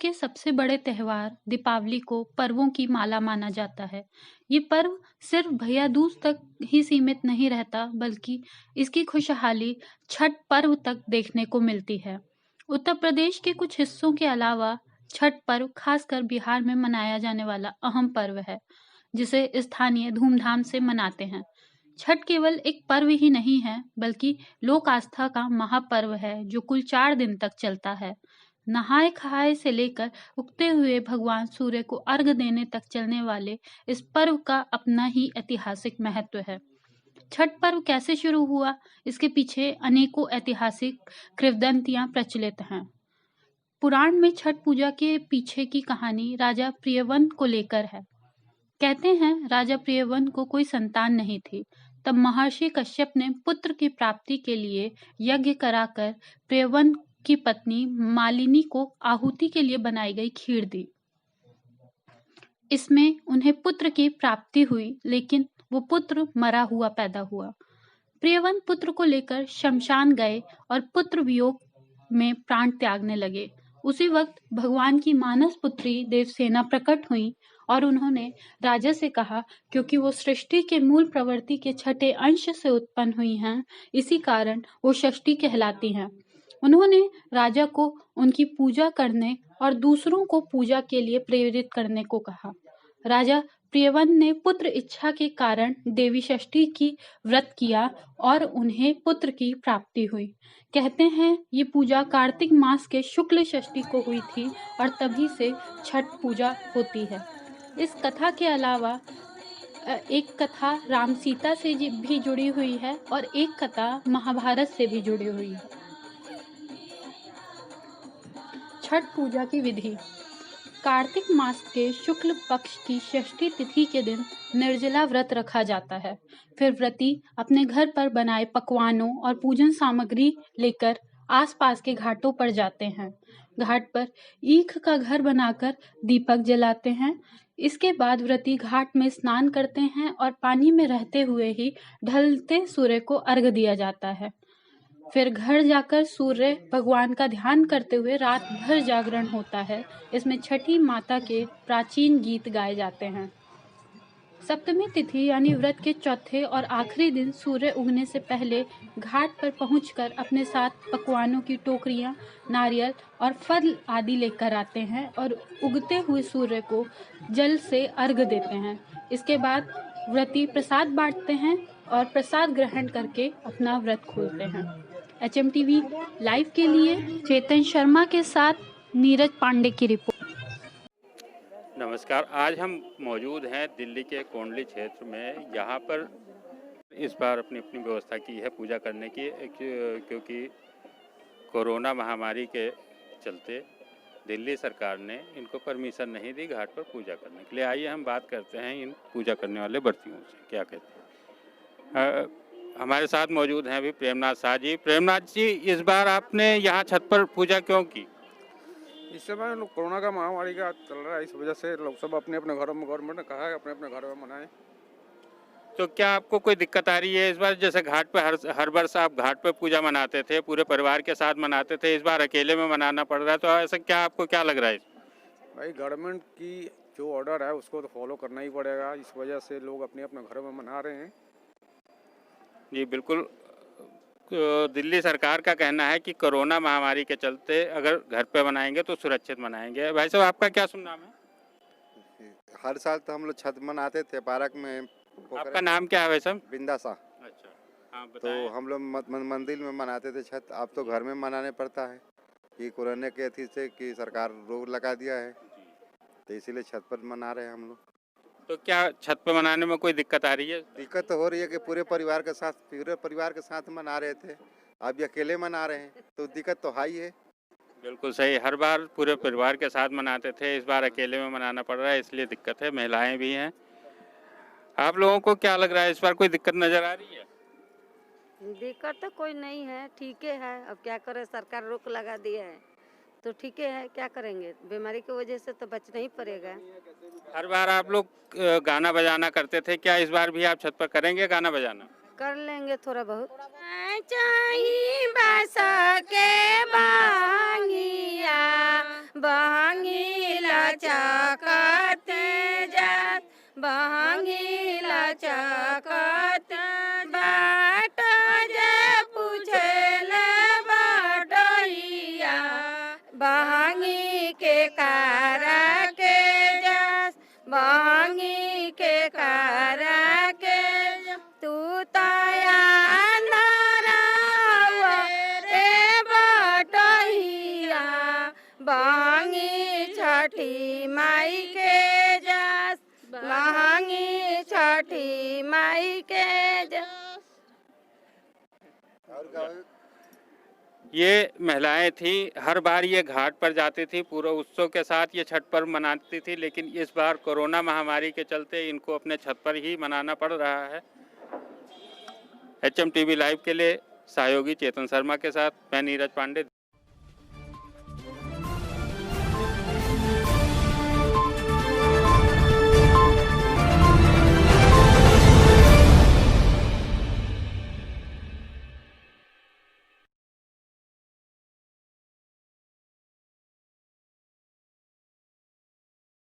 के सबसे बड़े त्योहार दीपावली को पर्वों की माला माना जाता है। ये पर्व सिर्फ भैया दूज तक ही सीमित नहीं रहता, बल्कि इसकी खुशहाली छठ पर्व तक देखने को मिलती है। उत्तर प्रदेश के कुछ हिस्सों के अलावा छठ पर्व खासकर बिहार में मनाया जाने वाला अहम पर्व है, जिसे स्थानीय धूमधाम से मनाते हैं। छठ केवल एक पर्व ही नहीं है, बल्कि लोक आस्था का महापर्व है जो कुल 4 दिन तक चलता है। नहाय खाए से लेकर उगते हुए भगवान सूर्य को अर्घ देने तक चलने वाले इस पर्व का अपना ही ऐतिहासिक महत्व है। छठ पर्व कैसे शुरू हुआ, इसके पीछे अनेकों ऐतिहासिक किंवदंतियां प्रचलित हैं। पुराण में छठ पूजा के पीछे की कहानी राजा प्रियव्रत को लेकर है। कहते हैं राजा प्रियव्रत को कोई संतान नहीं थी। तब महर्षि कश्यप ने पुत्र की प्राप्ति के लिए यज्ञ कराकर प्रियव्रत की पत्नी मालिनी को आहुति के लिए बनाई गई खीर दी। इसमें उन्हें पुत्र की प्राप्ति हुई, लेकिन वो पुत्र मरा हुआ पैदा हुआ। प्रियव्रत पुत्र को लेकर शमशान गए और पुत्र वियोग में प्राण त्यागने लगे। उसी वक्त भगवान की मानस पुत्री देवसेना प्रकट हुई और उन्होंने राजा से कहा, क्योंकि वो सृष्टि के मूल प्रवृत्ति के छठे अंश से उत्पन्न हुई हैं, इसी कारण वो षष्ठी कहलाती हैं। उन्होंने राजा को उनकी पूजा करने और दूसरों को पूजा के लिए प्रेरित करने को कहा। राजा प्रियव्रत ने पुत्र इच्छा के कारण देवी षष्ठी की व्रत किया और उन्हें पुत्र की प्राप्ति हुई। कहते हैं ये पूजा कार्तिक मास के शुक्ल षष्ठी को हुई थी और तभी से छठ पूजा होती है। इस कथा के अलावा एक कथा राम सीता से भी जुड़ी हुई है और एक कथा महाभारत से भी जुड़ी हुई है। छठ पूजा की विधि। कार्तिक मास के शुक्ल पक्ष की षष्ठी तिथि के दिन निर्जला व्रत रखा जाता है। फिर व्रती अपने घर पर बनाए पकवानों और पूजन सामग्री लेकर आसपास के घाटों पर जाते हैं। घाट पर ईख का घर बनाकर दीपक जलाते हैं। इसके बाद व्रती घाट में स्नान करते हैं और पानी में रहते हुए ही ढलते सूर्य को अर्घ दिया जाता है। फिर घर जाकर सूर्य भगवान का ध्यान करते हुए रात भर जागरण होता है। इसमें छठी माता के प्राचीन गीत गाए जाते हैं। सप्तमी तिथि यानी व्रत के चौथे और आखिरी दिन सूर्य उगने से पहले घाट पर पहुंचकर अपने साथ पकवानों की टोकरियां, नारियल और फल आदि लेकर आते हैं और उगते हुए सूर्य को जल से अर्घ देते हैं। इसके बाद व्रती प्रसाद बांटते हैं और प्रसाद ग्रहण करके अपना व्रत खोलते हैं। HMTV लाइव के लिए चेतन शर्मा के साथ नीरज पांडे की रिपोर्ट। नमस्कार, आज हम मौजूद हैं दिल्ली के कोंडली क्षेत्र में। यहाँ पर इस बार अपनी अपनी व्यवस्था की है पूजा करने की, क्योंकि कोरोना महामारी के चलते दिल्ली सरकार ने इनको परमिशन नहीं दी घाट पर पूजा करने के लिए। आइए हम बात करते हैं इन पूजा करने वाले व्रतियों से, क्या कहते हैं। हमारे साथ मौजूद हैं अभी प्रेमनाथ शाह जी। प्रेमनाथ जी, इस बार आपने यहाँ छत पर पूजा क्यों की? इस समय कोरोना का महामारी का चल रहा है, इस वजह से लोग सब अपने अपने घरों में, गवर्नमेंट ने कहा है अपने अपने घरों में मनाएं। तो क्या आपको कोई दिक्कत आ रही है इस बार? जैसे घाट पर हर वर्ष आप घाट पर पूजा मनाते थे, पूरे परिवार के साथ मनाते थे, इस बार अकेले में मनाना पड़ रहा है, तो ऐसा क्या आपको क्या लग रहा है? भाई गवर्नमेंट की जो ऑर्डर है उसको तो फॉलो करना ही पड़ेगा, इस वजह से लोग अपने अपने घरों में मना रहे हैं। जी बिल्कुल। दिल्ली सरकार का कहना है कि कोरोना महामारी के चलते अगर घर पे मनाएंगे तो सुरक्षित मनाएंगे। भाई साहब, आपका क्या सुनना है? हर साल तो हम लोग छठ मनाते थे पार्क में। आपका नाम क्या है भाई साहब? बिंदा शाह। अच्छा, हाँ तो बताएं। हम लोग मंदिर में मनाते थे छठ। अब तो घर में मनाने पड़ता है कि कोरोना के अथी से कि सरकार रोक लगा दिया है, तो इसीलिए छत पर मना रहे हैं हम लोग। तो क्या छत पे मनाने में कोई दिक्कत आ रही है? दिक्कत तो हो रही है कि पूरे परिवार के साथ मना रहे थे, अब ये अकेले मना रहे हैं तो दिक्कत तो है ही है। बिल्कुल सही। हर बार पूरे परिवार के साथ मनाते थे, इस बार अकेले में मनाना पड़ रहा है, इसलिए दिक्कत है। महिलाएं भी हैं। आप लोगों को क्या लग रहा है, इस बार कोई दिक्कत नजर आ रही है? दिक्कत तो कोई नहीं है, ठीक है। अब क्या करें, सरकार रोक लगा दिया है तो ठीक है, क्या करेंगे, बीमारी की वजह से तो बचना ही पड़ेगा। हर बार आप लोग गाना बजाना करते थे, क्या इस बार भी आप छत पर करेंगे गाना बजाना? कर लेंगे थोड़ा बहुत। चाही बस के बांगिया बांगिला चकते जात बांगिला चकते बाट जे पूछले बाटइया बांगी के कारा के जस बांगी के कारा के तू तया रे बाटइया बांगी छठी माई के जस बांगी छठी माई के जस। ये महिलाएं थी, हर बार ये घाट पर जाती थी, पूरा उत्सव के साथ ये छठ पर्व मनाती थी, लेकिन इस बार कोरोना महामारी के चलते इनको अपने छत पर ही मनाना पड़ रहा है। HM TV लाइव के लिए सहयोगी चेतन शर्मा के साथ मैं नीरज पांडे।